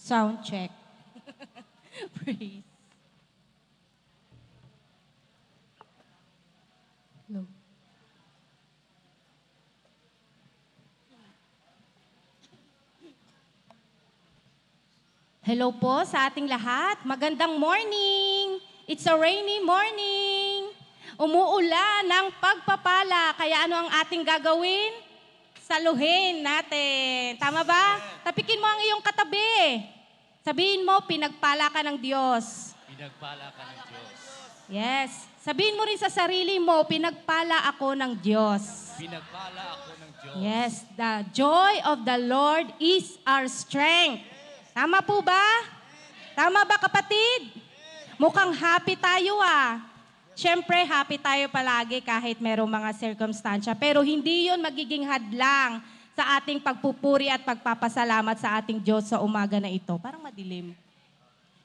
Sound check. Praise. Hello. Hello po sa ating lahat. Magandang morning. It's a rainy morning. Umuulan ng pagpapala. Kaya ano ang ating gagawin? Saluhin natin. Tama ba? Tapikin mo ang iyong katabi. Sabihin mo, pinagpala ka ng Diyos. Pinagpala ka ng Diyos. Yes. Sabihin mo rin sa sarili mo, pinagpala ako ng Diyos. Pinagpala ako ng Diyos. Yes, the joy of the Lord is our strength. Tama po ba? Tama ba, kapatid? Mukhang happy tayo ah. Siyempre, happy tayo palagi kahit merong mga circumstansya. Pero hindi yon magiging hadlang sa ating pagpupuri at pagpapasalamat sa ating Diyos sa umaga na ito. Parang madilim.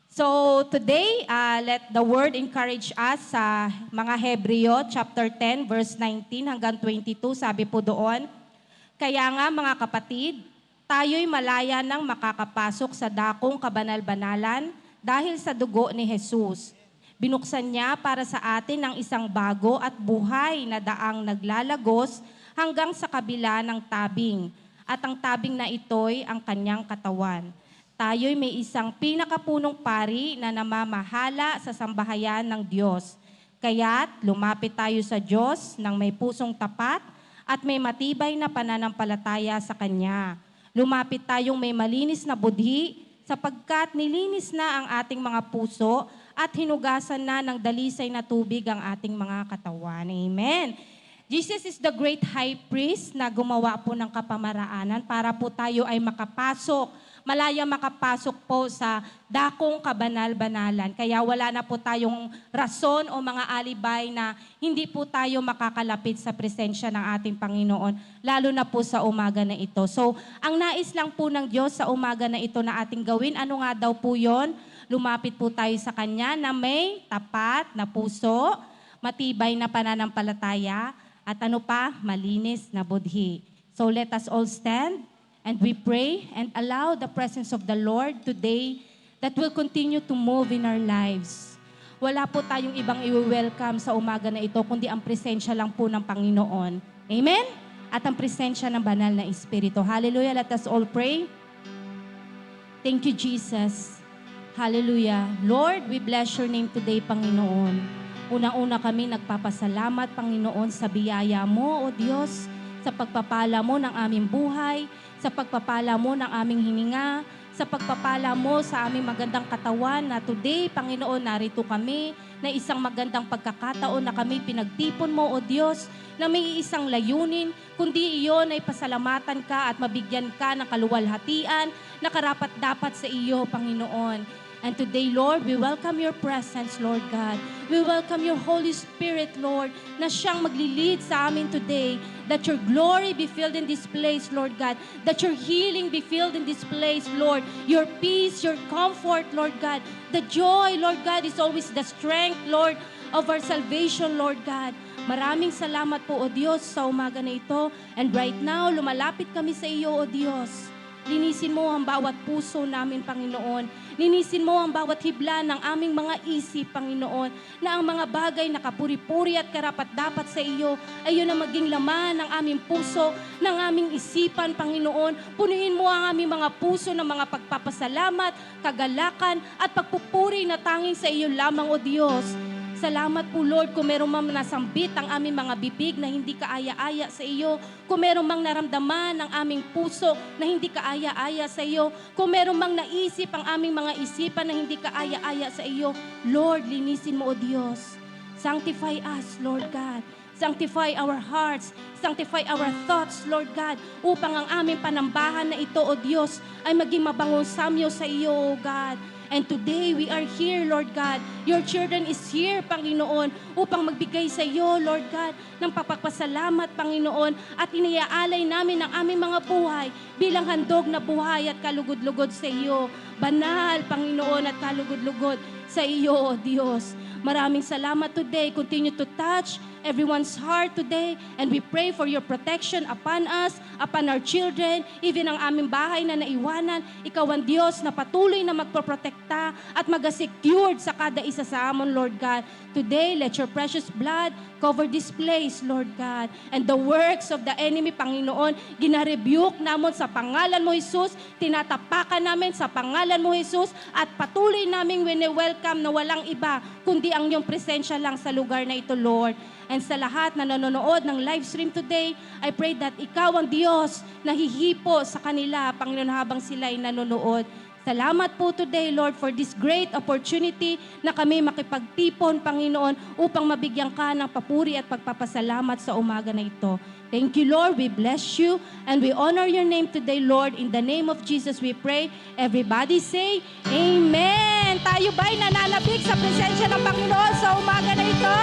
So today, let the word encourage us sa mga Hebreo chapter 10 verse 19 hanggang 22. Sabi po doon, kaya nga mga kapatid, tayo'y malaya nang makakapasok sa dakong kabanal-banalan dahil sa dugo ni Jesus. Binuksan niya para sa atin ang isang bago at buhay na daang naglalagos hanggang sa kabila ng tabing. At ang tabing na ito'y ang kanyang katawan. Tayo'y may isang pinakapunong pari na namamahala sa sambahayan ng Diyos. Kaya't lumapit tayo sa Diyos ng may pusong tapat at may matibay na pananampalataya sa Kanya. Lumapit tayong may malinis na budhi sapagkat nilinis na ang ating mga puso at hinugasan na ng dalisay na tubig ang ating mga katawan. Amen. Jesus is the great high priest na gumawa po ng kapamaraanan para po tayo ay makapasok, malaya makapasok po sa dakong kabanal-banalan. Kaya wala na po tayong rason o mga alibay na hindi po tayo makakalapit sa presensya ng ating Panginoon, lalo na po sa umaga na ito. So, ang nais lang po ng Diyos sa umaga na ito na ating gawin, ano nga daw po yon? Lumapit po tayo sa Kanya na may tapat na puso, matibay na pananampalataya, at ano pa? Malinis na budhi. So let us all stand and we pray and allow the presence of the Lord today that will continue to move in our lives. Wala po tayong ibang i-welcome sa umaga na ito, kundi ang presensya lang po ng Panginoon. Amen? At ang presensya ng banal na Espiritu. Hallelujah. Let us all pray. Thank you, Jesus. Hallelujah. Lord, we bless your name today, Panginoon. Unang-una kami nagpapasalamat, Panginoon, sa biyaya mo, O Diyos, sa pagpapala mo ng aming buhay, sa pagpapala mo ng aming hininga, sa pagpapala mo sa aming magandang katawan na today, Panginoon, narito kami na isang magandang pagkakataon na kami pinagtipon mo, O Diyos, na may isang layunin, kundi iyon ay pasalamatan ka at mabigyan ka ng kaluwalhatian na karapat-dapat sa iyo, Panginoon. And today, Lord, we welcome your presence, Lord God. We welcome your Holy Spirit, Lord, na siyang maglilid sa amin today. That your glory be filled in this place, Lord God. That your healing be filled in this place, Lord. Your peace, your comfort, Lord God. The joy, Lord God, is always the strength, Lord, of our salvation, Lord God. Maraming salamat po, O Diyos, sa umaga na ito. And right now, lumalapit kami sa iyo, O Diyos. Linisin mo ang bawat puso namin, Panginoon. Linisin mo ang bawat hibla ng aming mga isip, Panginoon, na ang mga bagay na kapuri-puri at karapat-dapat sa iyo ay yun ang maging laman ng aming puso, ng aming isipan, Panginoon. Punuin mo ang aming mga puso ng mga pagpapasalamat, kagalakan, at pagpupuri na tanging sa iyo lamang, O Diyos. Salamat po, Lord, kung meron mang nasambit ang aming mga bibig na hindi kaaya-aya sa iyo, kung meron mang naramdaman ang aming puso na hindi kaaya-aya sa iyo, kung meron mang naisip ang aming mga isipan na hindi kaaya-aya sa iyo, Lord, linisin mo, O Diyos. Sanctify us, Lord God. Sanctify our hearts, sanctify our thoughts, Lord God, upang ang aming panambahan na ito, O Diyos, ay maging mabangong samyo sa iyo, O God. And today, we are here, Lord God. Your children is here, Panginoon, upang magbigay sa iyo, Lord God, ng papagpasalamat, Panginoon, at iniaalay namin ang aming mga buhay bilang handog na buhay at kalugod-lugod sa iyo. Banal, Panginoon, at kalugod-lugod sa iyo, Diyos. Maraming salamat today. Continue to touch everyone's heart today. And we pray for your protection upon us, upon our children, even ang aming bahay na naiwanan. Ikaw ang Diyos na patuloy na magproprotekta at mag-secured sa kada isa sa amon, Lord God. Today, let your precious blood cover this place, Lord God. And the works of the enemy, Panginoon, ginarebuke namon sa pangalan mo, Jesus. Tinatapakan namin sa pangalan mo, Jesus. At patuloy namin wini-welcome na walang iba, kundi ang iyong presensya lang sa lugar na ito, Lord. And sa lahat na nanonood ng live stream today, I pray that ikaw ang Diyos na hihipo sa kanila, Panginoon, habang sila ay nanonood. Salamat po today, Lord, for this great opportunity na kami makipagtipon, Panginoon, upang mabigyan ka ng papuri at pagpapasalamat sa umaga na ito. Thank you, Lord. We bless you and we honor your name today, Lord. In the name of Jesus, we pray. Everybody say, Amen. Tayo ba'y nananabik sa presensya ng Panginoon sa umaga na ito?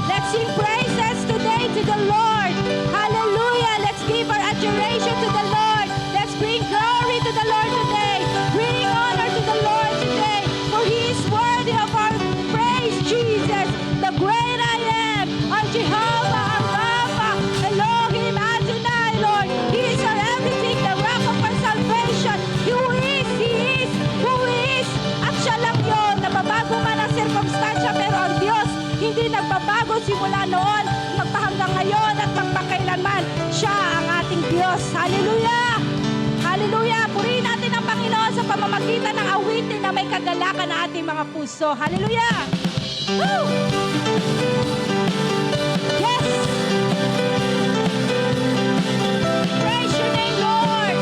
Let's sing praises today to the Lord. Hallelujah. Let's give our adoration to the Lord. Let's bring glory to the Lord today. Bring honor to the Lord today. For He is worthy of our praise, Jesus. The great I am, our Jehovah, our Rapha, Elohim, Adonai, Lord. He is our everything, the rock of our salvation. He is, who is, at siya lang yun. Nababago man ang circumstansya, pero ang Diyos hindi nagbabago simula noon, magpahanggang ngayon at magpakailanman. Siya ang ating Diyos. Hallelujah! Hallelujah! Purihin natin ang Panginoon sa pamamagitan ng awitin na may kagalakan na ating mga puso. Hallelujah! Woo! Yes! Praise your name, Lord!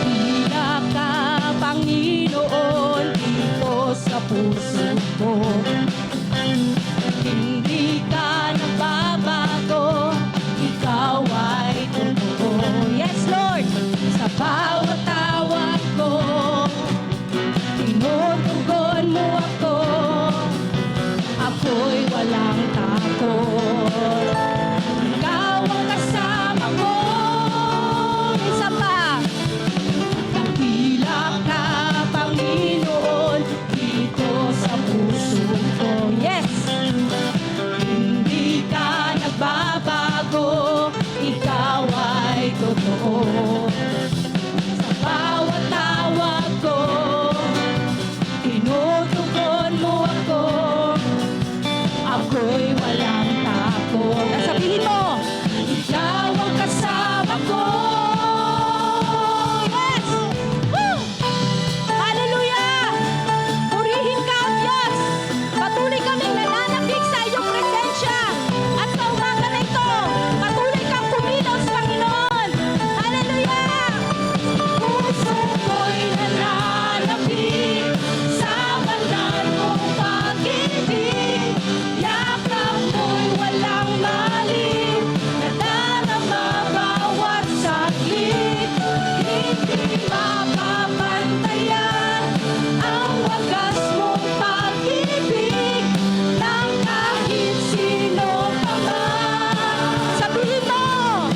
Hila ka, Panginoon, dito sa puso ko. Hindi ka nagbabago, ikaw ay totoo. Yes, Lord! Sa bawat tawag ko, tinutugon mo ako. Ako'y walang takot. Ikaw ang kasama ko. Isa pa. Dakila ka, Panginoon, dito sa puso ko. Yes! Hindi ka nagbabago, ikaw ay totoo. Sa bawat tawag ko, tinutugon mo ako. Ako'y walang takot. Sabihin mo, ikaw ang kasama ko. Yes! Woo! Hallelujah! Purihin ka, O Diyos. Patuloy kaming nananabik sa iyong presensya. At sa umaga na ito, patuloy kang kumilos, Panginoon. Hallelujah! Puso ko'y nananabik sa banal mong pag-ibig. Yakap mo'y walang mali, nadarama bawat saglit. Hindi mapapantayan ang wagas mong pag-ibig ng kahit sino pa man. Sabihin mo,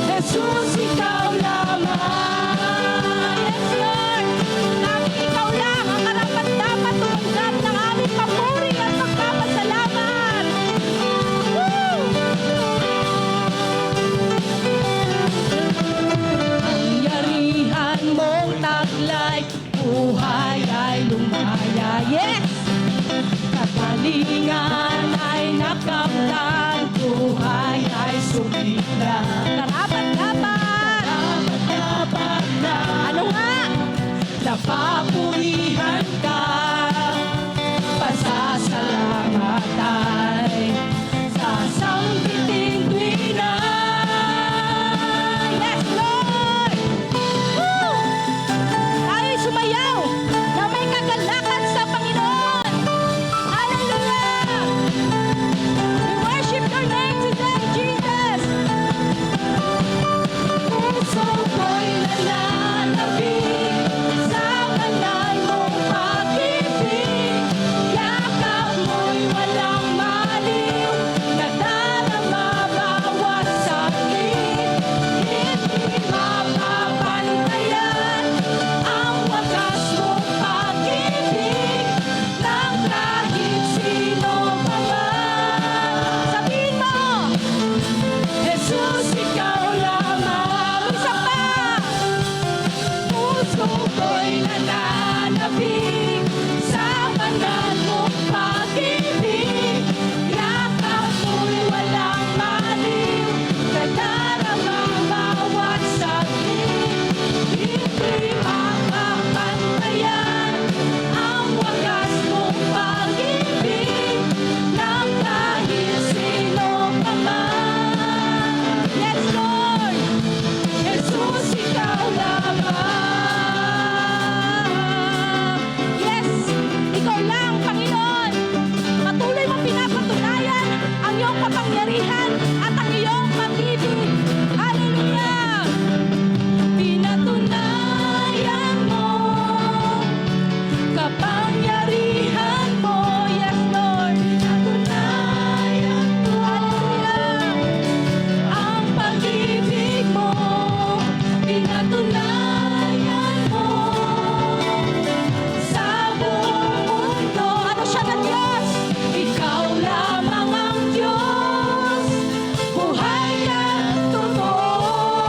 Jesus, ikaw lamang. Yes, Lord. Tanging ikaw lang ang karapat-dapat tumanggap ng aming papuri at pagpapasalamat. Woo! Ang yarihan mong taglay, buhay ay lumaya. Yes! Kagalingan ay nakamtan, buhay ay sumigla. Karapat-dapat! Karapat-dapat na. Ano nga? Napapurihan ka, pasasalamat ay sasambitin tuwina. Yes, Lord! Woo! Tayo'y sumayaw na may kagalakan sa Panginoon. Hallelujah! We worship your name today, Jesus! kapangyarihan at ang iyong pag-ibig. Hallelujah! Pinatunayan mo kapangyarihan mo, yes Lord. Pinatunayan mo, hallelujah, ang pag-ibig mo. Pinatunayan mo sa buong mundo. Ano siya na Diyos? Ikaw lamang ang Diyos, buhay at totoo.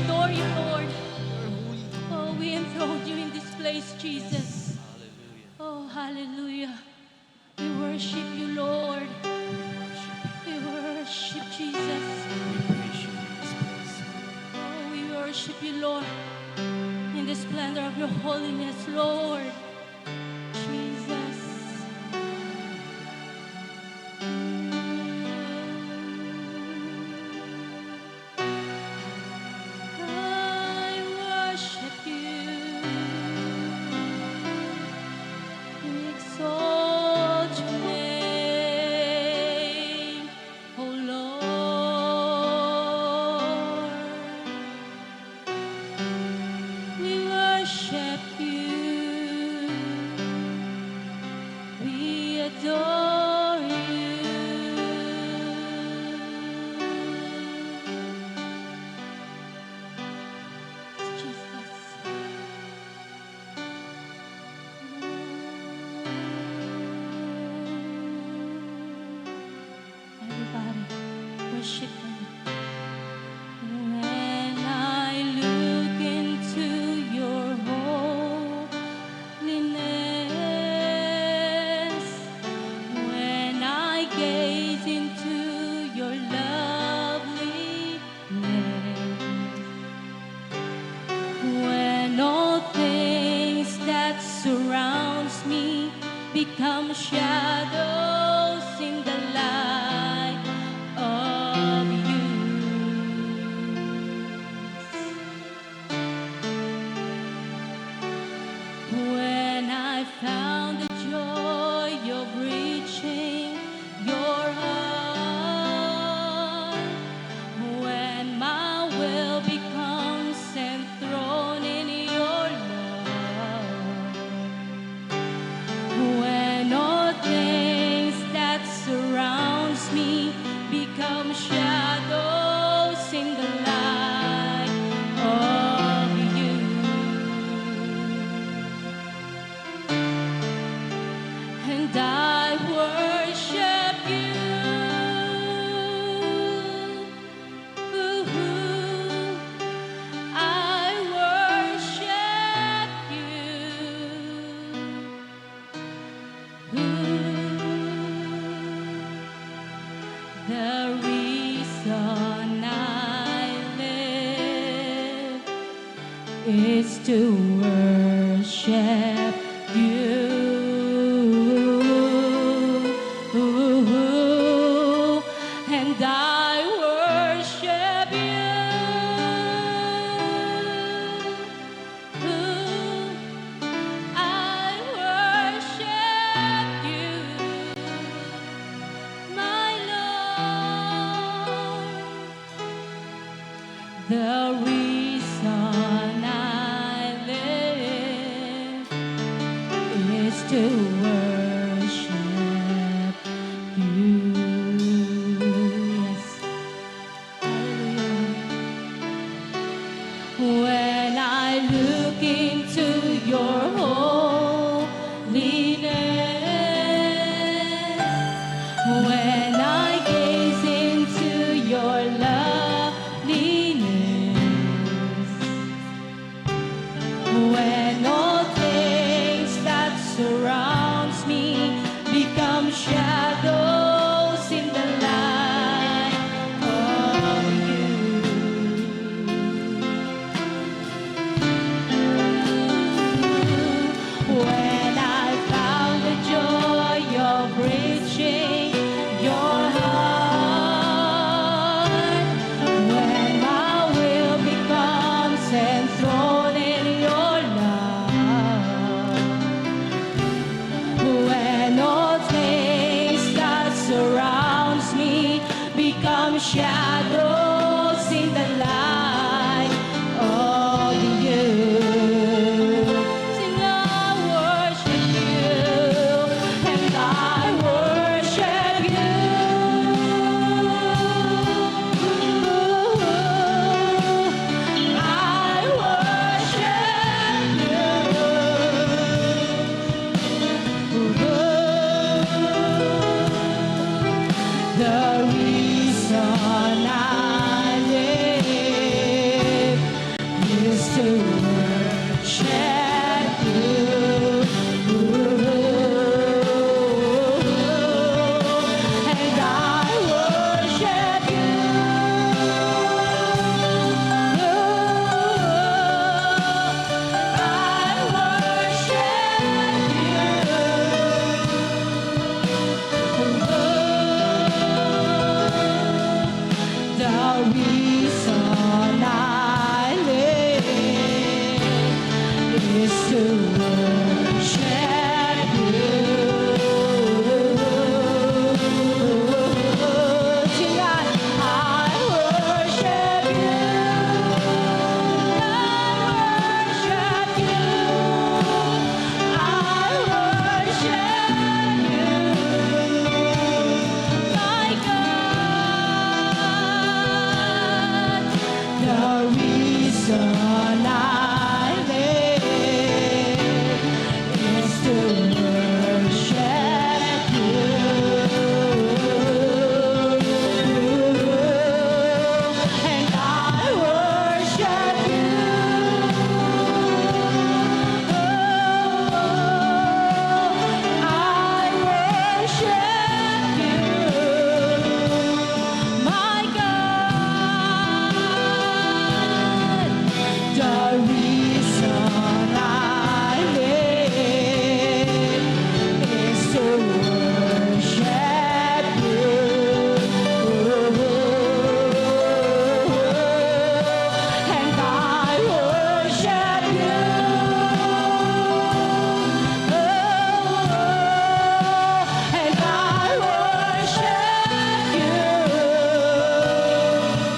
adore you, Lord. Oh, we enthrone you in this place, Jesus. Hallelujah. Oh, hallelujah. We worship you, Lord. We worship Jesus. We praise you in this place. Oh, we worship you, Lord, in the splendor of your holiness, Lord. Jesus. I worship you. We exalt your name, oh Lord. We worship you. We adore you. Jesus. Everybody, worship him. When I look into your holiness, when I gaze into your loveliness, when all things that surrounds me become shadows in the light of you. When I found the joy of reaching your heart, when my will becomes enthroned in your love, when all things that surrounds me become shadows in the light of you. And I worship you. I worship you. The reason I live is to worship you. And I worship you. I worship you, my Lord. The reason I live is to worship you. Yes. Hallelujah. When I look into your holiness, when I gaze into your loveliness, when all things that surrounds me become shadows in the light of you. When I found the joy of reaching your heart, when my will becomes enthroned in your love, when all things that surrounds me become shadows in the light of you. Sing, I worship you, and I worship you. I worship you. The reason I reason I live is to worship you. And I worship you. I worship you, my God. The reason I live is to worship you. And I worship you. And I worship you,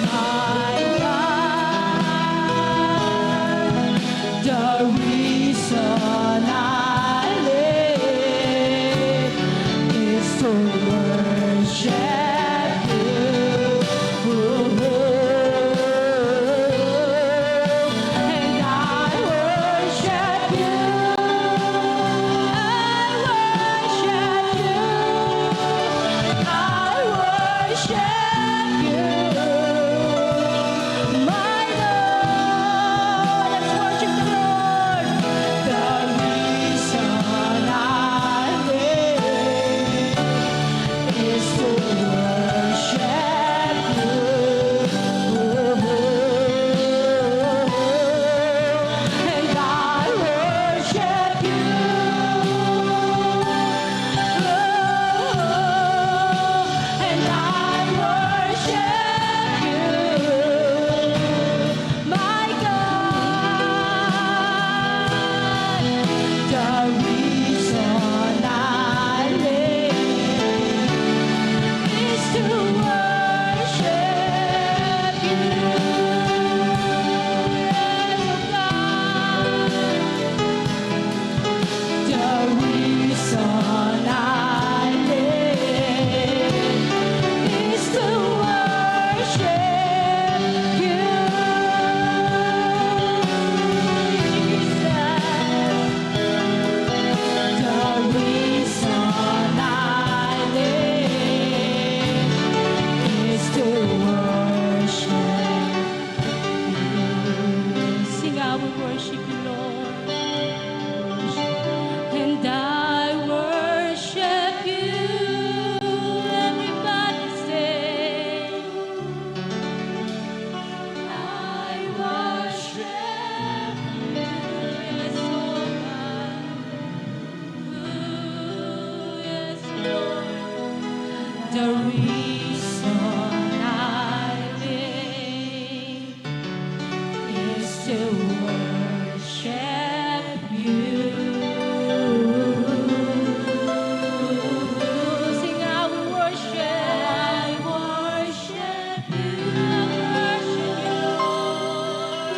my God. The reason I live is to worship you. And I worship you. I worship you, my Lord. Let's worship the Lord. The reason I live is to worship you. And I worship you. And I worship you, my God. The reason I live is to worship you, God. The reason I live is to worship you, Jesus. The reason I live is to worship you. Sing, I will worship you, Lord. And I worship you. Everybody say, I worship you. Yes, oh God. Ooh, yes, Lord. The reason I live is to worship you. Sing, I will worship you. I worship you, Lord.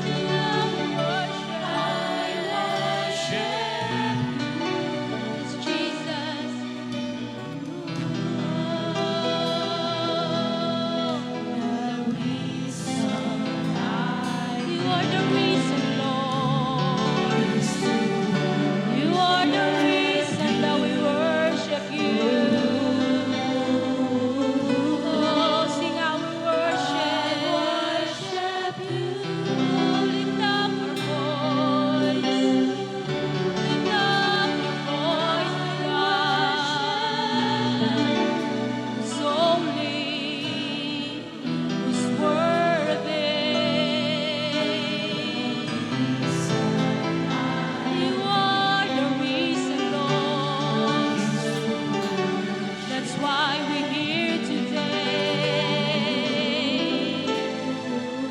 Sing, I will worship it's Jesus. You are the reason, Lord. You are the reason that we worship you. Oh, sing, I will worship you. Lift up your voice. Lift up your voice, God. Solely who's worthy. You are the reason, Lord. That's why we're here today.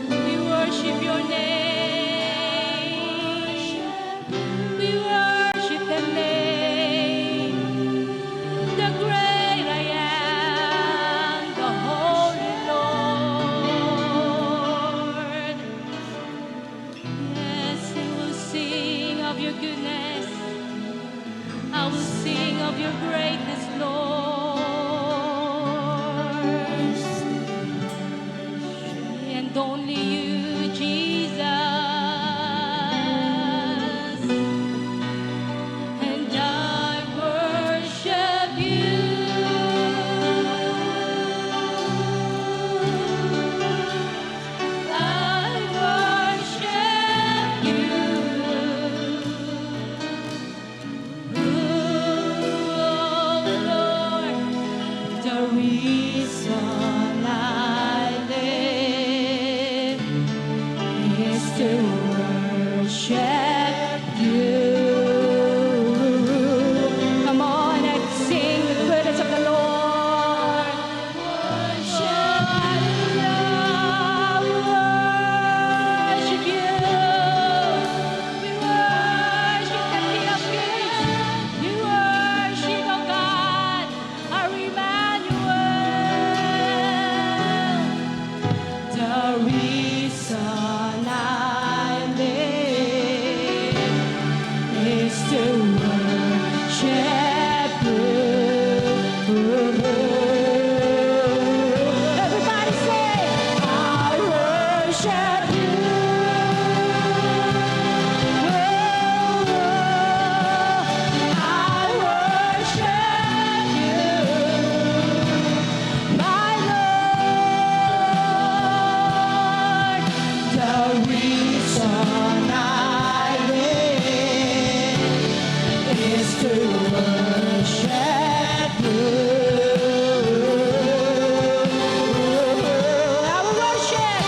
We worship your name. We worship the name, the great I am, the Holy Lord. Yes, we will sing of your goodness. I will sing of your greatness, Lord. And only you reason I live is to worship you. Come on and sing the goodness of the Lord. Worship you. We worship the King of Kings. We worship, oh God, our Emmanuel. The reason I live is to worship you. Everybody say, I worship you. I worship you, my Lord. The reason I live is to worship you. I will worship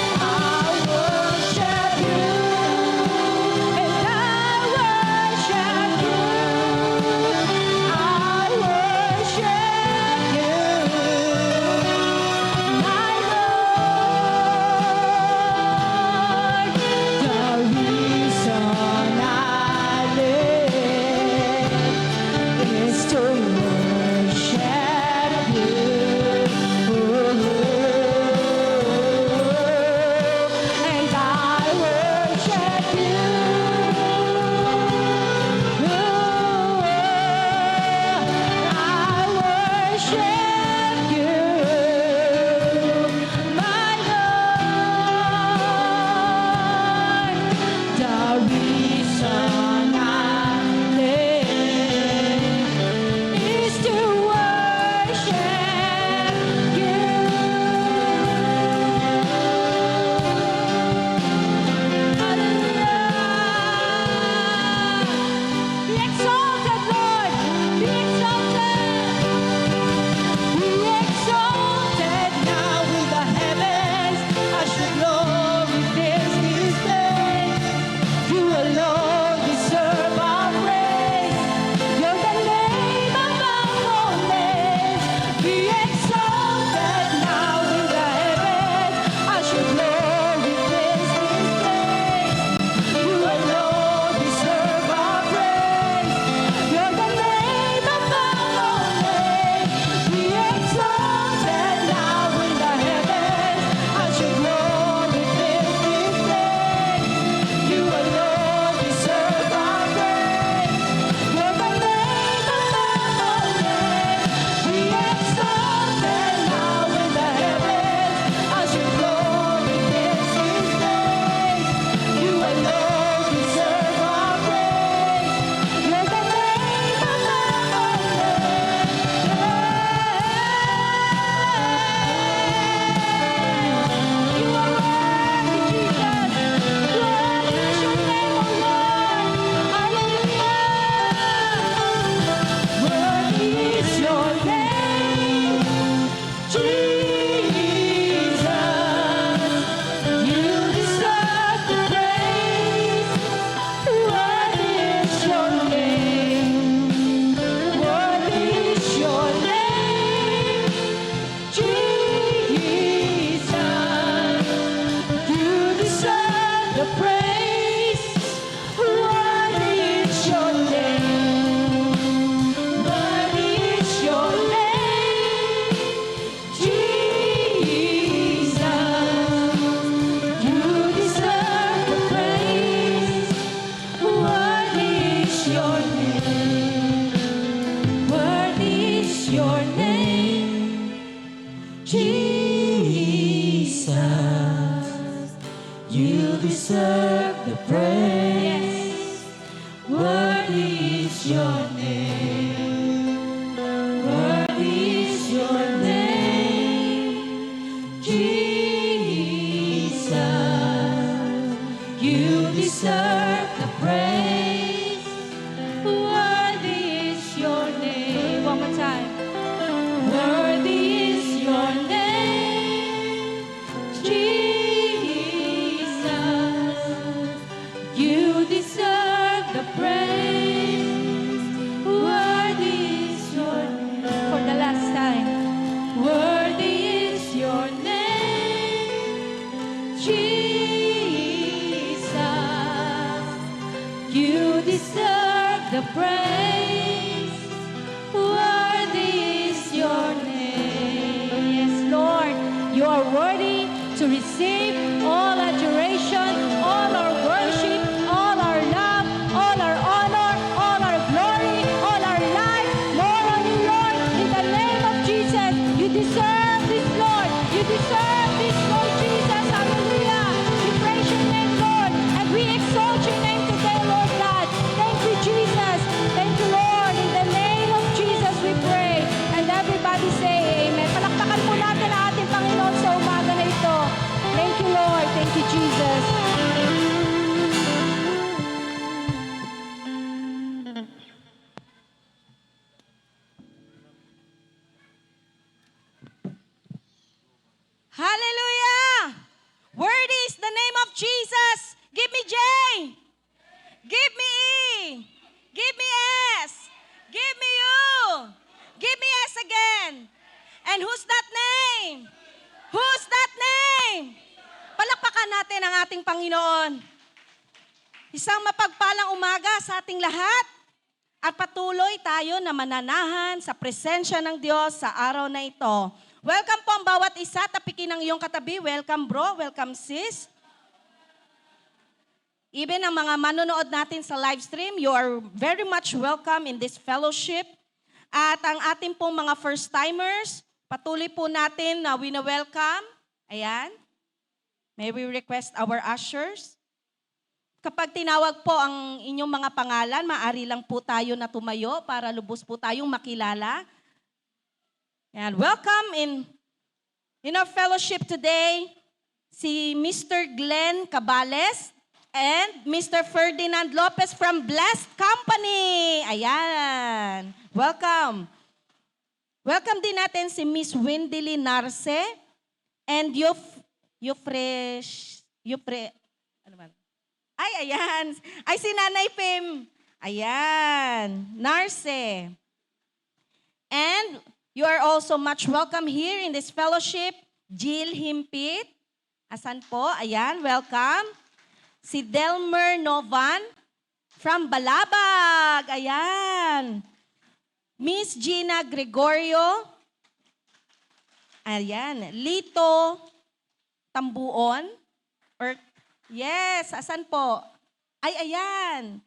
you, and I worship you. I worship you, my Lord. The reason I live is to worship you. And I worship you. I worship you, my Lord. The reason I live is to worship you. Hallelujah. Be exalted, Lord. Be exalted. Be exalted now in the heavens as your glory fills this place. You alone deserve our praise. You're the name above all names. Be exalted now in the heavens as your glory fills this place. You alone deserve our praise. You're the name above all names. Be exalted now in the heavens as your glory fills this place. You alone deserve our praise. You're the name above all names. Be exalted now in the heavens as your glory fills this place. You alone deserve our praise. You're the name above all names. You are worthy, Jesus. Worthy is your name, O Lord. Hallelujah. Worthy is your name, Jesus. You deserve the praise. Worthy is your name. Worthy is your name, Jesus. You deserve the praise. Worthy is your name. Worthy is your name, Jesus. You deserve the praise. Worthy is your name. Worthy is your name, Jesus. You deserve the praise. Worthy is your name. Worthy is your name, Jesus. You deserve the praise. Worthy is your name. One more time. Worthy is your praise. Worthy is your name. Yes, Lord, you are worthy to receive all adoration, all our worship, all our love, all our honor, all our glory, all our life. More on you, Lord, in the name of Jesus. You deserve this, Lord. You deserve this, Lord Jesus. Hallelujah. We praise your name, Lord, and we exalt your name today, Lord God. Thank you, Jesus. Thank you, Lord. In the name of Jesus, we pray. And everybody say amen. Palakpakan po natin ang ating Panginoon sa umaga na ito. Thank you, Lord. Thank you, Jesus. Hallelujah! Worthy is the name of Jesus. Give me J. Give me E. Give me S. Give me U. Give me S again. And who's that name? Who's that name? Palakpakan natin ang ating Panginoon. Isang mapagpalang umaga sa ating lahat. At patuloy tayo na mananahan sa presensya ng Diyos sa araw na ito. Welcome po ang bawat isa. Tapikin ang iyong katabi. Welcome bro. Welcome sis. Even ang mga manonood natin sa live stream, you are very much welcome in this fellowship. At ang ating pong mga first-timers, patuloy po natin na wina-welcome. Ayan. May we request our ushers? Kapag tinawag po ang inyong mga pangalan, maaari lang po tayo na tumayo para lubos po tayong makilala. And welcome in our fellowship today, si Mr. Glenn Cabales and Mr. Ferdinand Lopez from Blessed Company. Ayan. Welcome. Welcome din natin si Miss Wendy Narce and ano man? Ay, ayan. Ay, si Nanay Pim. Ayan. Narce. And you are also much welcome here in this fellowship. Jill Himpit. Asan po? Ayan, welcome. Si Delmer Novan from Balabag. Ayan. Miss Gina Gregorio. Ayan. Lito Tambuon. Yes, asan po? Ay, ayan.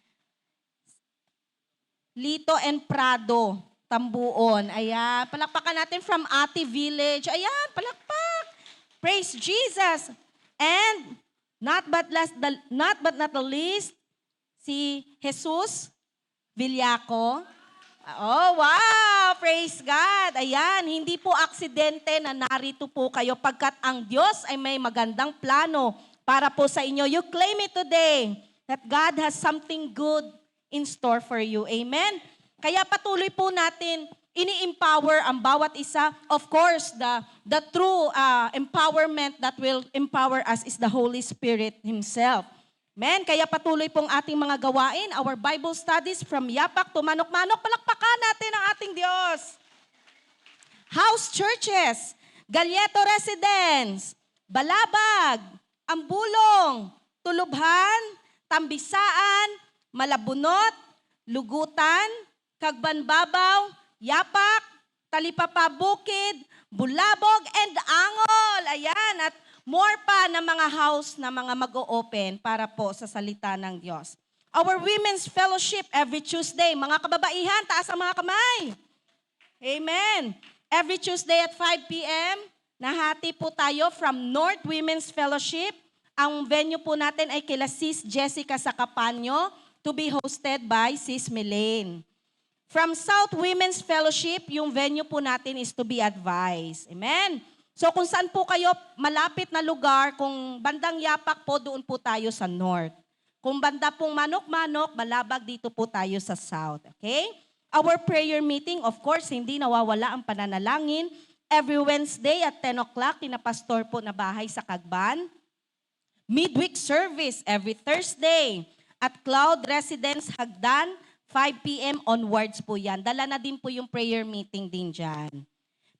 Lito and Prado. Tambuon. Ayan. Palakpakan natin from Ati Village. Ayan, palakpak. Praise Jesus. And not but not the least, si Jesus Villaco. Oh, wow! Praise God. Ayan, hindi po aksidente na narito po kayo pagkat ang Diyos ay may magandang plano para po sa inyo. You claim it today that God has something good in store for you. Amen? Kaya patuloy po natin ini-empower ang bawat isa. Of course, the true empowerment that will empower us is the Holy Spirit Himself. Amen? Kaya patuloy pong ating mga gawain, our Bible studies from Yapak to Manok-Manok. Palakpakan natin ang ating Diyos. House churches, Galieto Residence, Balabag, Ambulong, Tulubhan, Tambisaan, Malabunot, Lugutan, Kagbanbabaw, Yapak, Talipapa Bukid, Bulabog, and Angol. Ayan, at more pa na mga house na mga mag-o-open para po sa salita ng Diyos. Our Women's Fellowship every Tuesday. Mga kababaihan, taas ang mga kamay. Amen. Every Tuesday at 5 p.m., nahati po tayo from North Women's Fellowship. Ang venue po natin ay kila Sis Jessica Sacapanyo to be hosted by Sis Melaine. From South Women's Fellowship, yung venue po natin is to be advised. Amen? So kung saan po kayo malapit na lugar, kung bandang Yapak po, doon po tayo sa North. Kung banda pong Manok-Manok, Balabag, dito po tayo sa South. Okay? Our prayer meeting, of course, hindi nawawala ang pananalangin. Every Wednesday at 10 o'clock, pinapastor po na bahay sa Cagban. Midweek service every Thursday at Cloud Residence Hagdan, 5 p.m. onwards po yan. Dala na din po yung prayer meeting din dyan.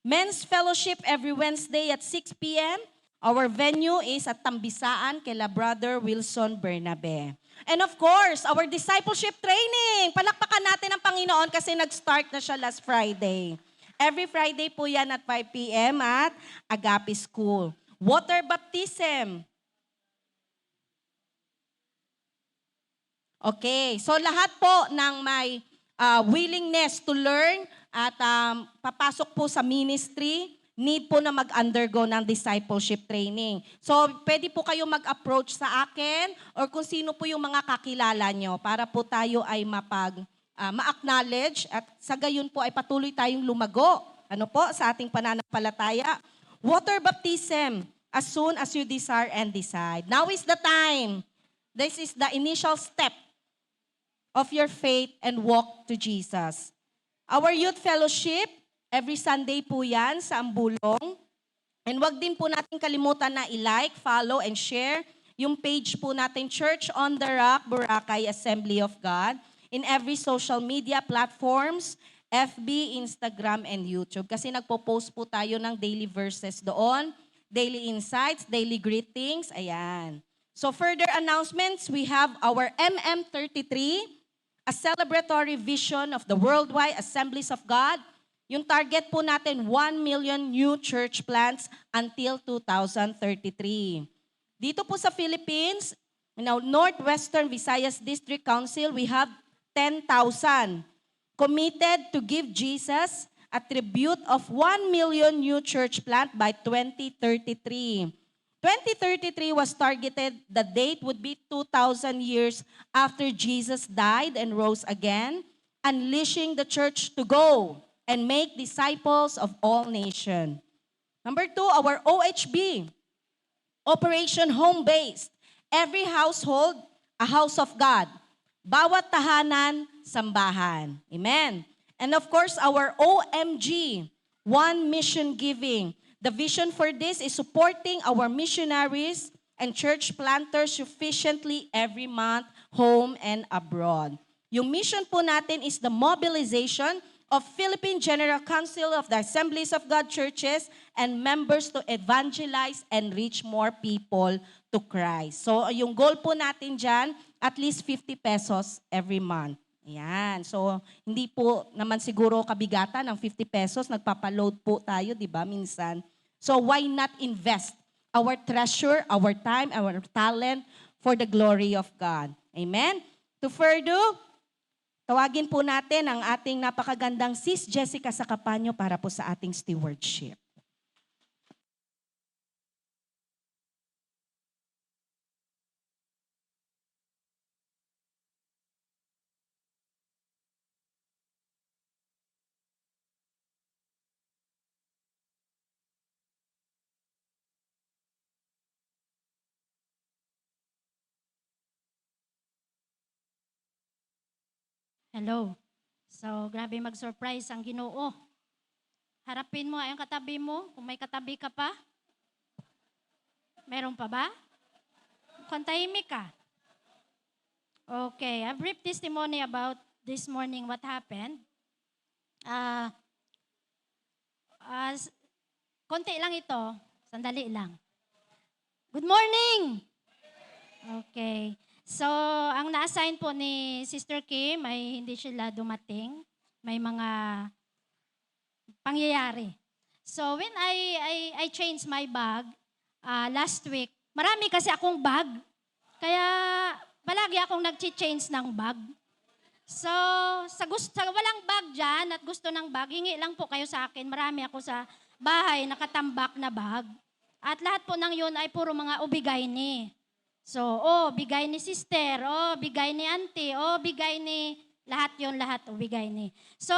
Men's Fellowship every Wednesday at 6 p.m. Our venue is at Tambisaan kila Brother Wilson Bernabe. And of course, our discipleship training. Palakpakan natin ang Panginoon kasi nag-start na siya last Friday. Every Friday po yan at 5 p.m. at Agape School. Water baptism. Okay, so lahat po ng may willingness to learn at papasok po sa ministry, need po na mag-undergo ng discipleship training. So, pwede po kayo mag-approach sa akin or kung sino po yung mga kakilala nyo para po tayo ay ma-acknowledge at sa gayon po ay patuloy tayong lumago. Ano po? Sa ating pananampalataya. Water baptism as soon as you desire and decide. Now is the time. This is the initial step of your faith and walk to Jesus. Our youth fellowship, every Sunday po yan sa Ambulong. And wag din po natin kalimutan na i-like, follow, and share yung page po natin, Church on the Rock, Boracay Assembly of God, in every social media platforms, FB, Instagram, and YouTube. Kasi nagpo-post po tayo ng daily verses doon, daily insights, daily greetings, ayan. So further announcements, we have our MM33, a celebratory vision of the worldwide assemblies of God. Yung target po natin, 1 million new church plants until 2033. Dito po sa Philippines, Northwestern Visayas District Council, we have 10,000 committed to give Jesus a tribute of 1 million new church plant by 2033. 2033 was targeted, the date would be 2,000 years after Jesus died and rose again, unleashing the church to go and make disciples of all nations. Number 2, our OHB, Operation Home-Based. Every household, a house of God. Bawat tahanan, sambahan. Amen. And of course, our OMG, One Mission Giving. The vision for this is supporting our missionaries and church planters sufficiently every month, home and abroad. Yung mission po natin is the mobilization of Philippine General Council of the Assemblies of God Churches and members to evangelize and reach more people to Christ. So yung goal po natin dyan, at least 50 pesos every month. Ayan. So hindi po naman siguro kabigatan ng 50 pesos, nagpapaload po tayo, di ba, minsan. So why not invest our treasure, our time, our talent for the glory of God? Amen? To further, tawagin po natin ang ating napakagandang Sis Jessica Sakapanyo para po sa ating stewardship. Hello. So, grabe mag-surprise ang Ginoo. Harapin mo ang katabi mo, kung may katabi ka pa. Meron pa ba? Kung tahimik ka. Okay, a brief testimony about this morning, what happened. Konti lang ito, sandali lang. Good morning! Okay. So, ang na-assign po ni Sister Kim ay hindi sila dumating. May mga pangyayari. So, when I changed my bag last week, marami kasi akong bag. Kaya, palagi akong nag-change ng bag. So, sa walang bag dyan at gusto ng bag, hingi lang po kayo sa akin. Marami ako sa bahay nakatambak na bag. At lahat po ng yun ay puro mga ubigay ni. So, bigay ni sister, bigay ni auntie, bigay ni, lahat yon lahat, bigay ni. So,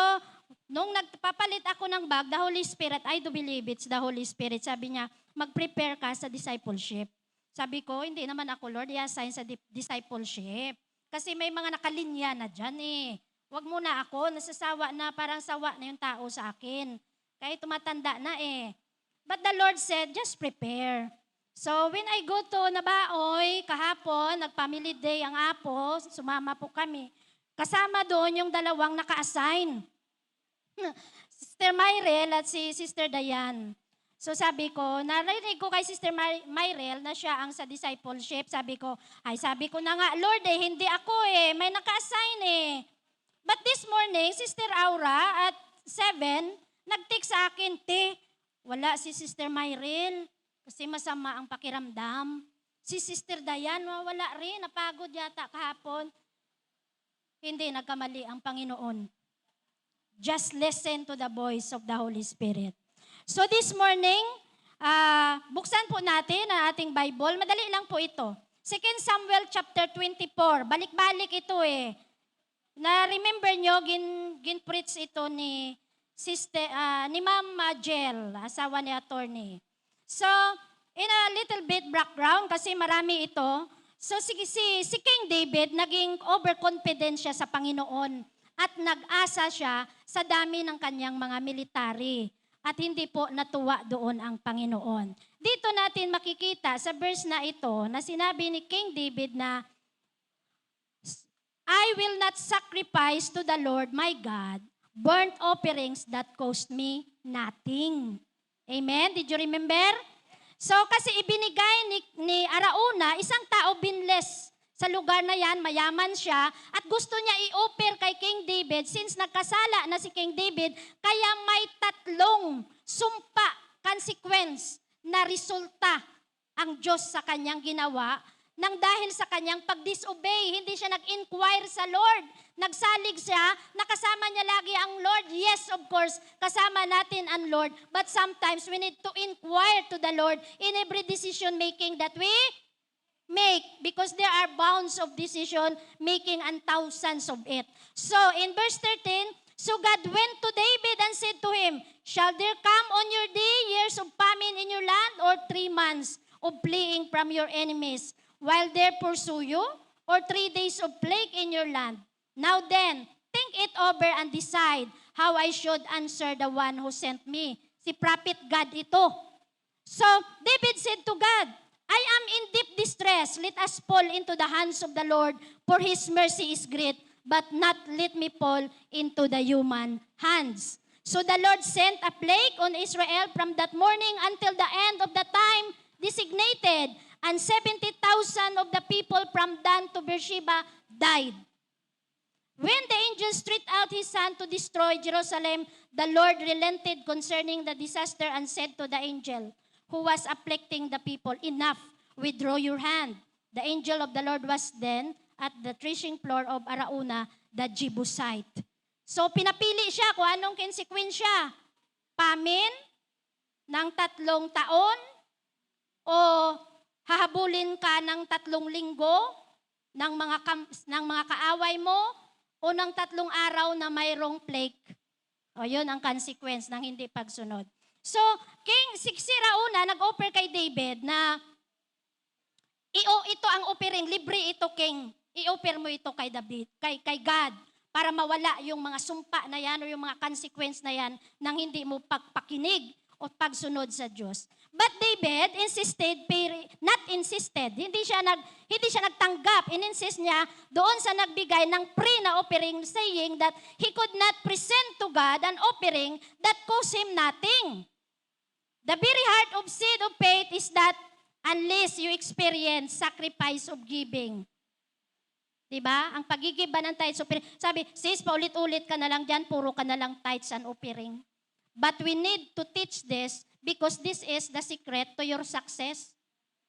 nung nagpapalit ako ng bag, the Holy Spirit, I do believe it's the Holy Spirit, sabi niya, mag-prepare ka sa discipleship. Sabi ko, hindi naman ako, Lord, i-assign sa discipleship. Kasi may mga nakalinya na dyan eh. Huwag muna ako, nasasawa na, parang sawa na yung tao sa akin. Kahit tumatanda na eh. But the Lord said, just prepare. So when I go to Nabaoy, kahapon, nag-family day ang apo, sumama po kami. Kasama doon yung dalawang naka-assign. Sister Myrel at si Sister Dayan. So sabi ko, narinig ko kay Sister Myrel na siya ang sa discipleship. Sabi ko na nga, Lord hindi ako may naka-assign But this morning, Sister Aura at 7, nag-text sa akin, wala si Sister Myrel kasi masama ang pakiramdam. Si Sister Dayan, wala rin, napagod yata kahapon. Hindi, nagkamali ang Panginoon. Just listen to the voice of the Holy Spirit. So this morning, buksan po natin ang ating Bible. Madali lang po ito. 2 Samuel chapter 24. Balik-balik ito Na-remember nyo, gin-preach ito ni Ma'am Jel, asawa ni attorney. So, in a little bit background, kasi marami ito. So, si King David, naging overconfident siya sa Panginoon at nag-asa siya sa dami ng kanyang mga military. At hindi po natuwa doon ang Panginoon. Dito natin makikita sa verse na ito na sinabi ni King David na, I will not sacrifice to the Lord my God burnt offerings that cost me nothing. Amen? Did you remember? So kasi ibinigay ni Arauna, isang tao binless sa lugar na yan, mayaman siya, at gusto niya i-offer kay King David since nagkasala na si King David, kaya may 3 sumpa, consequence na resulta ang Diyos sa kanyang ginawa nang dahil sa kanyang pag-disobey. Hindi siya nag-inquire sa Lord. Nagsalig siya, nakasama niya lagi ang Lord. Yes, of course, kasama natin ang Lord. But sometimes we need to inquire to the Lord in every decision making that we make, because there are bounds of decision making and thousands of it. So in verse 13, so God went to David and said to him, shall there come on your day years of famine in your land, or 3 months of fleeing from your enemies while they pursue you, or 3 days of plague in your land? Now then, think it over and decide how I should answer the one who sent me. Si prophet God ito. So David said to God, I am in deep distress. Let us fall into the hands of the Lord, for His mercy is great, but not let me fall into the human hands. So the Lord sent a plague on Israel from that morning until the end of the time designated, and 70,000 of the people from Dan to Beersheba died. When the angel stretched out his hand to destroy Jerusalem, the Lord relented concerning the disaster and said to the angel who was afflicting the people, enough, withdraw your hand. The angel of the Lord was then at the threshing floor of Arauna, the Jebusite. So pinapili siya kung anong konsekwensya. Famine ng 3 taon, o hahabulin ka ng 3 linggo ng mga kaaway mo, o ng 3 araw na mayroong plague. O yun ang consequence ng hindi pagsunod. So, si Arauna nag-offer kay David na ito ang offering, libre ito, King. I-offer mo ito kay David, kay God, para mawala yung mga sumpa na yan o yung mga consequence na yan nang hindi mo pagpakinig o pagsunod sa Diyos. But David hindi siya nagtanggap. Ininsist niya doon sa nagbigay ng free na offering, saying that he could not present to God an offering that cost him nothing. The very heart of seed of faith is that unless you experience sacrifice of giving. Diba? Ang pagigiba ng tithes, sabi, sis, paulit-ulit ka na lang dyan, puro ka na lang tithes and offering. But we need to teach this because this is the secret to your success.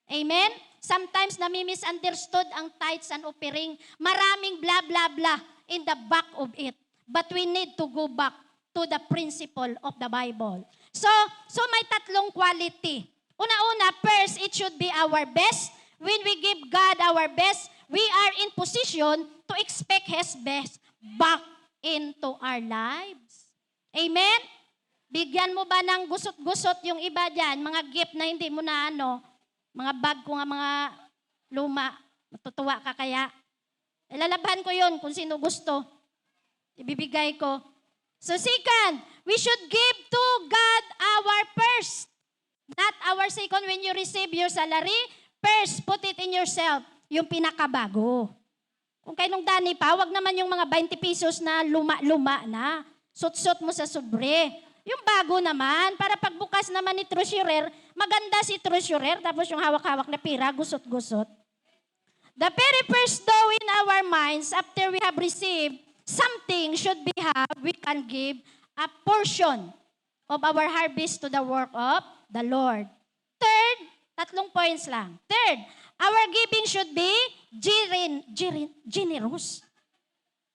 Amen? Sometimes nami-misunderstood ang tithes and offering. Maraming blah, blah, blah in the back of it. But we need to go back to the principle of the Bible. So may 3 quality. Una-una, first, it should be our best. When we give God our best, we are in position to expect His best back into our lives. Amen? Bigyan mo ba ng gusot-gusot yung iba dyan, mga gift na hindi mo na mga bag ko nga mga luma, matutuwa ka kaya? Ilalabhan ko yun kung sino gusto. Ibibigay ko. So second, we should give to God our first. Not our second. When you receive your salary, first, put it in yourself. Yung pinakabago. Kung kayo nung dani pa, wag naman yung mga 20 pesos na luma-luma na. Sut-sut mo sa sobre. Yung bago naman, para pagbukas naman ni treasurer, maganda si treasurer, tapos yung hawak-hawak na pira, gusot-gusot. The very first though in our minds, after we have received something should be have, we can give a portion of our harvest to the work of the Lord. Third, 3 points lang. Third, our giving should be generous.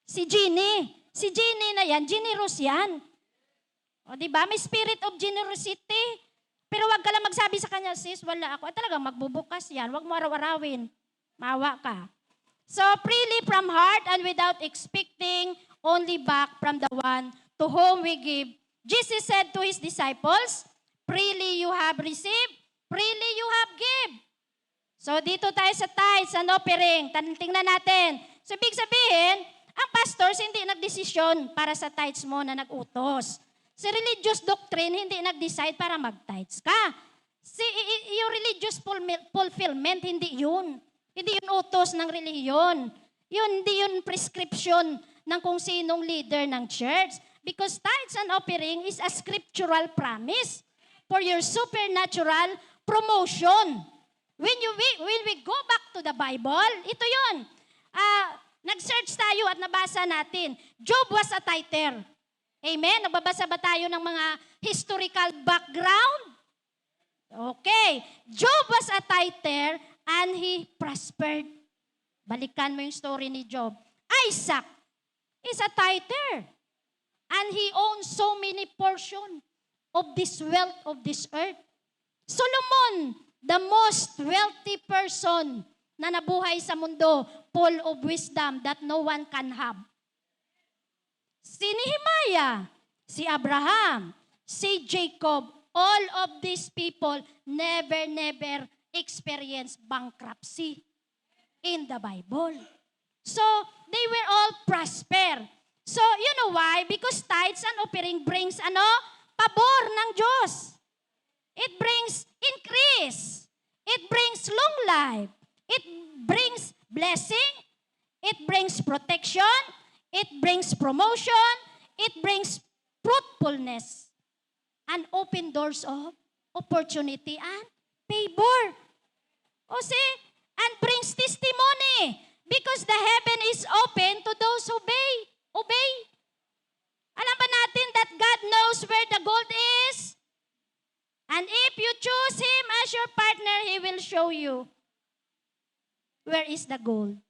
Si Jeannie na yan, generous yan. O di ba? May spirit of generosity. Pero wag ka lang magsabi sa kanya, sis, wala ako. Talagang magbubukas yan. Wag mo araw-arawin. Mawa ka. So, freely from heart and without expecting, only back from the one to whom we give. Jesus said to His disciples, freely you have received, freely you have give. So, dito tayo sa tithes and offering. Tingnan natin. So, ibig sabihin, ang pastors hindi nagdesisyon para sa tithes mo na nag-utos. Si religious doctrine hindi nag-decide para mag-tithes ka. Yung religious fulfillment, hindi yun. Hindi yun utos ng relihiyon. Hindi yun prescription ng kung sinong leader ng church. Because tithes and offering is a scriptural promise for your supernatural promotion. When we go back to the Bible, ito yun. Nag-search tayo at nabasa natin. Job was a tither. Amen? Nagbabasa ba tayo ng mga historical background? Okay. Job was a tither and he prospered. Balikan mo yung story ni Job. Isaac is a tither and he owns so many portion of this wealth of this earth. Solomon, the most wealthy person na nabuhay sa mundo, full of wisdom that no one can have. Si Nehemiah, si Abraham, si Jacob, all of these people never experienced bankruptcy in the Bible. So, they were all prosper. So, you know why? Because tithes and offering brings pabor ng Diyos. It brings increase. It brings long life. It brings blessing. It brings protection. It brings promotion. It brings fruitfulness. And open doors of opportunity and favor. O see? And brings testimony. Because the heaven is open to those who obey. Alam ba natin that God knows where the gold is? And if you choose Him as your partner, He will show you where is the gold.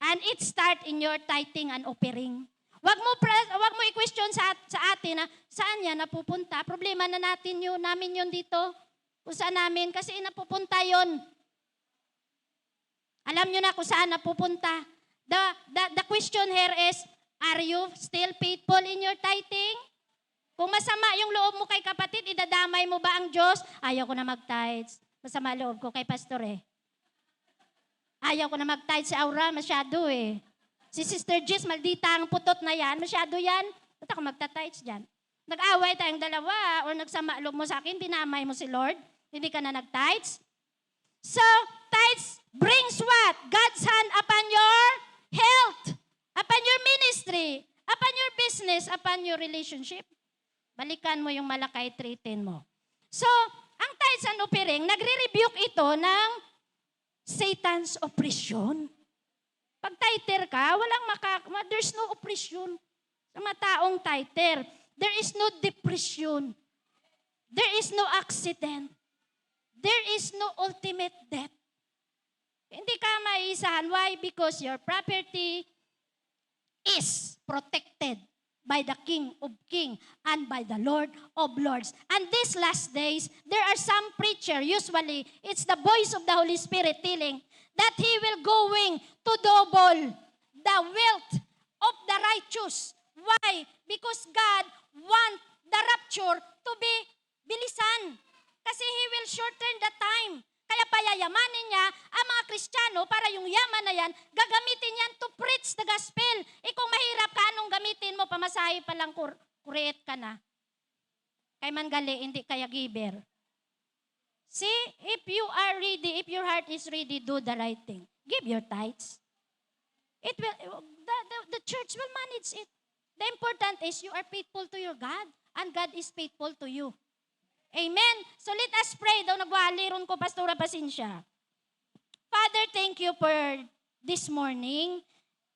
And it start in your tithing and offering. Wag mo i-question sa atin na saan yan napupunta. Problema na namin yun dito. Kung saan namin, kasi napupunta yon. Alam nyo na kung saan napupunta. The question here is, are you still faithful in your tithing? Kung masama yung loob mo kay kapatid, idadamay mo ba ang Diyos? Ayaw ko na mag-tithes. Masama loob ko kay pastor eh. Ayaw ko na mag-tithe si Aura, masyado eh. Si Sister Jess, maldita ang putot na yan, masyado yan. Ba't ako magta-tithes dyan? Nag-away tayong dalawa o nagsama loob mo sa akin, dinamay mo si Lord, hindi ka na nag-tithes. So, tithes brings what? God's hand upon your health, upon your ministry, upon your business, upon your relationship. Balikan mo yung Malakay 3:10 mo. So, ang tithes and offering, nagre-rebuke ito ng Satan's oppression. Pag tither ka, there's no oppression sa mga taong tither. There is no depression. There is no accident. There is no ultimate death. Hindi ka maisahan. Why? Because your property is protected by the King of Kings and by the Lord of Lords. And these last days, there are some preacher, usually, it's the voice of the Holy Spirit telling that He will going to double the wealth of the righteous. Why? Because God want the rapture to be bilisan. Kasi He will shorten the time. Kaya payayamanin niya ang mga Kristiyano para yung yaman na yan, gagamitin yan to preach the gospel. Kung mahirap ka, anong gamitin mo? Pamasahe pa lang, kureet ka na. Kay Mangali, hindi kaya giver. See, if you are ready, if your heart is ready, do the right thing. Give your tithes. It will, the church will manage it. The important is you are faithful to your God. and God is faithful to you. Amen? So let us pray. Daw nagwaliron ko, Pastora Pasensya. Father, thank you for this morning.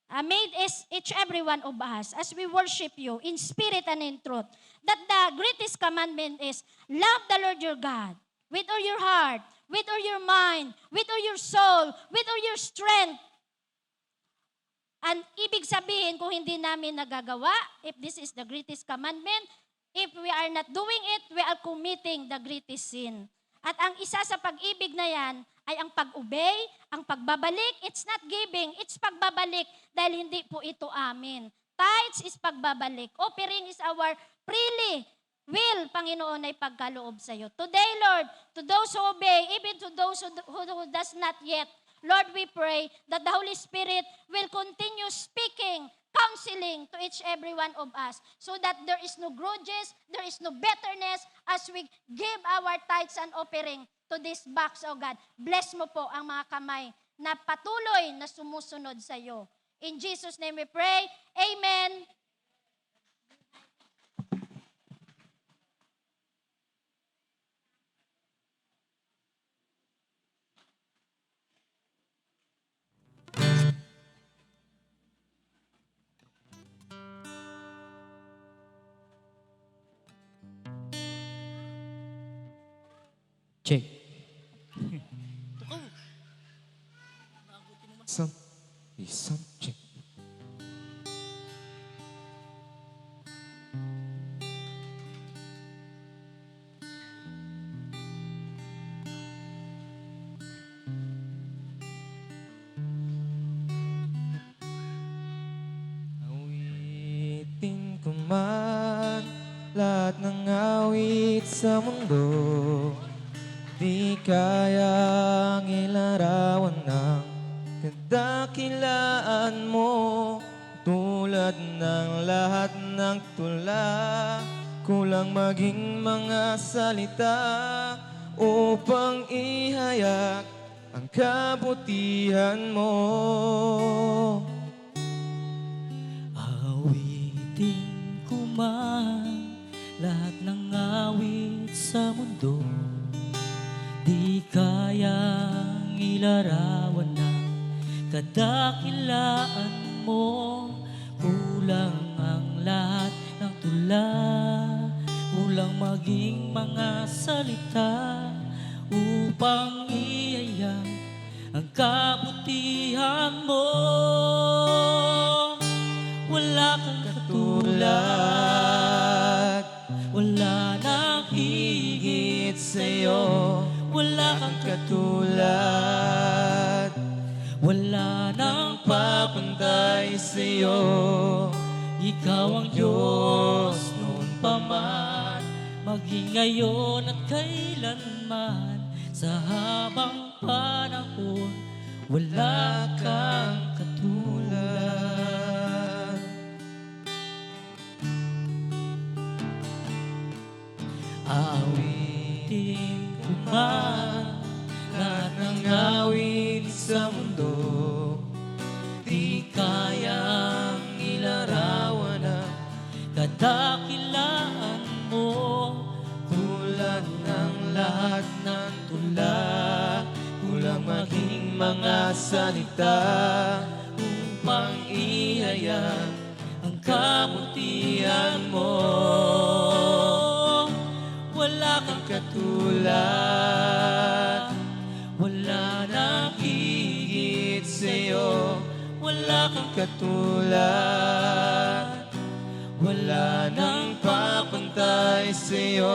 Made each every one of us as we worship you in spirit and in truth. That the greatest commandment is love the Lord your God with all your heart, with all your mind, with all your soul, with all your strength. And ibig sabihin, kung hindi namin nagagawa, if this is the greatest commandment, if we are not doing it, we are committing the greatest sin. At ang isa sa pag-ibig na yan ay ang pag-obey, ang pagbabalik. It's not giving, it's pagbabalik dahil hindi po ito amin. Tithes is pagbabalik. Offering is our freely will, Panginoon, ay pagkaloob sa iyo. Today, Lord, to those who obey, even to those who does not yet, Lord, we pray that the Holy Spirit will continue speaking, counseling to each every one of us so that there is no grudges, there is no bitterness as we give our tithes and offering to this box, oh God. Bless mo po ang mga kamay na patuloy na sumusunod sa iyo. In Jesus' name we pray. Amen. Check. Sound check. Awitin ko man lahat ng awit sa mundo, di kayang ilarawan ng kadakilaan mo. Tulad ng lahat ng tula, kulang maging mga salita upang ihayag ang kabutihan mo. Awitin ko man lahat ng awit sa mundo, di kayang ilarawan ng kadakilaan mo. Kulang ang lahat ng tula, kulang maging mga salita upang iayag ang kabutihan mo. Wala kang katulad, wala nang higit sa'yo. Wala kang katulad, wala nang papantay sa'yo. Ikaw ang Diyos noon pa man, maging ngayon at kailanman. Sa habang panahon, wala kang katulad. Aawitin ko man lahat ng awit sa mundo, di kayang ilarawan ang kadakilaan mo. Tulad ng lahat ng tula, kulang maging mga salita upang ihayag ang kabutihan mo. Wala kang katulad, wala nang higit sa'yo. Wala kang katulad, wala nang papantay sa'yo.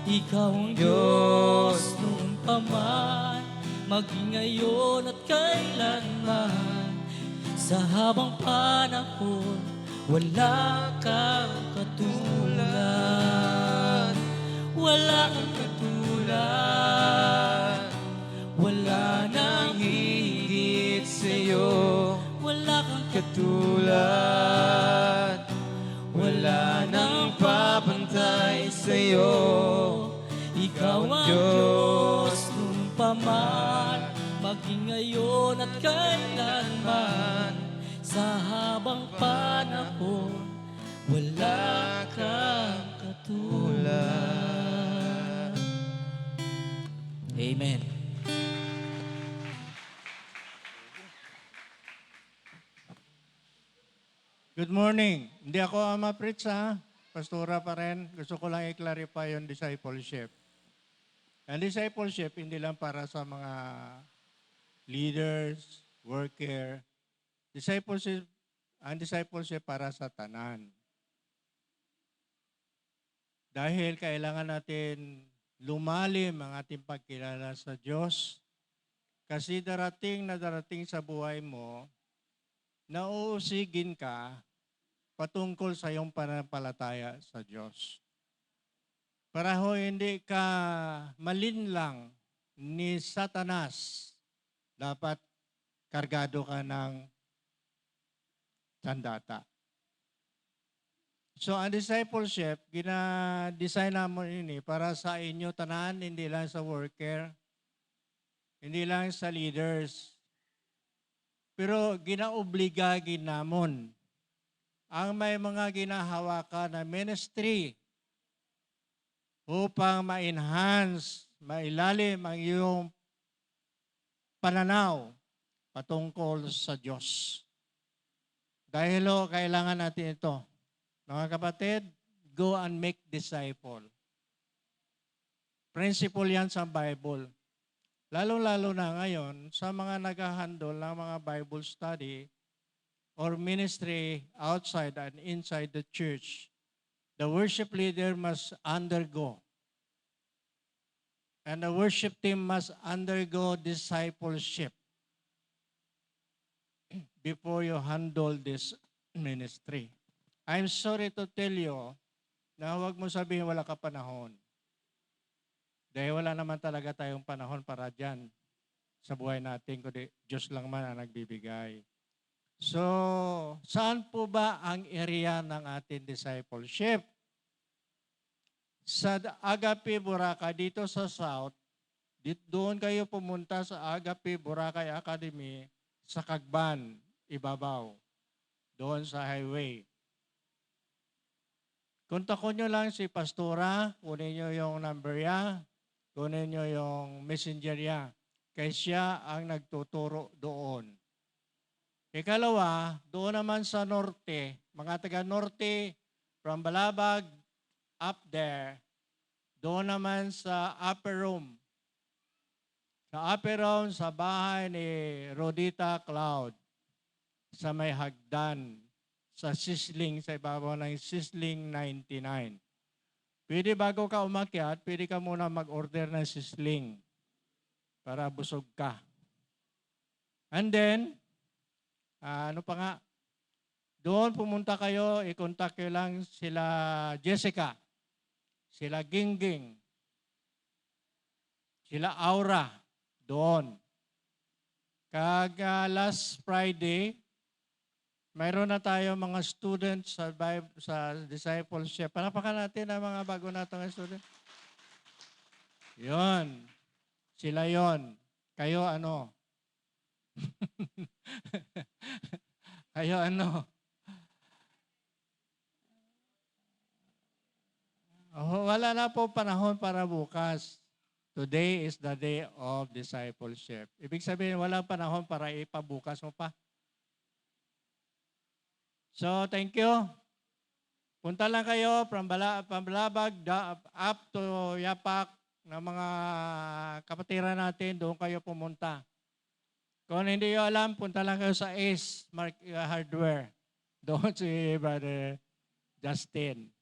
Ikaw ang Diyos noon pa man, maging ngayon at kailanman. Sa habang panahon, wala kang katulad. Wala kang katulad, wala nang higit sa'yo. Wala kang katulad, wala nang papantay sa'yo. Ikaw ang Diyos noon pa man, maging ngayon at kailanman. Sa habang panahon, wala kang katulad. Amen. Good morning. Hindi ako Ama Fritz, ha? Pastora pa rin. Gusto ko lang i-clarify yung discipleship. Ang discipleship, hindi lang para sa mga leaders, worker. Ang discipleship para sa tanan. Dahil kailangan natin lumalim ang ating pagkilala sa Diyos. Kasi darating sa buhay mo, nauusigin ka patungkol sa iyong pananampalataya sa Diyos. Para ho hindi ka malinlang ni Satanas, dapat kargado ka ng sandata. So ang discipleship, gina-design namin ini para sa inyo tanan, hindi lang sa worker, hindi lang sa leaders, pero ginaobliga ginamon ang may mga ginahawakan na ministry upang ma-enhance, mailalim ang iyong pananaw patungkol sa Diyos. Dahil kailangan natin ito. Mga kapatid, go and make disciple. Principle yan sa Bible. Lalo-lalo na ngayon sa mga naghahandle ng mga Bible study or ministry outside and inside the church, the worship leader must undergo. And the worship team must undergo discipleship before you handle this ministry. I'm sorry to tell you na huwag mo sabihin wala ka panahon. Dahil wala naman talaga tayong panahon para dyan sa buhay natin, kundi Diyos lang man ang nagbibigay. So, saan po ba ang area ng ating discipleship? Sa Agape Boracay, dito sa South, doon kayo pumunta sa Agape Boracay Academy sa Cagban, Ibabaw, doon sa highway. Kontakin nyo lang si Pastora, kunin nyo yung number niya, kunin nyo yung messenger niya. Kaya siya ang nagtuturo doon. Ikalawa, doon naman sa norte, mga taga-norte, from Balabag, up there, doon naman sa upper room. Sa upper room, sa bahay ni Rodita Cloud, sa may hagdan, sa Sisling, sa ibabaw ng Sisling 99. Pwede bago ka umakyat, pwede ka muna mag-order ng Sisling para busog ka. And then, ano pa nga, doon pumunta kayo, i-contact kayo lang sila Jessica, sila Gingging, sila Aura, doon. Last Friday, mayroon na tayo mga students sa discipleship. Panapakan natin ang mga bago natong students. Yon. Sila yon. Kayo ano? Kayo ano? Wala na po panahon para bukas. Today is the day of discipleship. Ibig sabihin, wala panahon para ipabukas mo pa. So, thank you. Punta lang kayo from Balabag up to Yapak na mga kapatiran natin, doon kayo pumunta. Kung hindi nyo alam, punta lang kayo sa Ace Hardware. Doon si Brother Justin.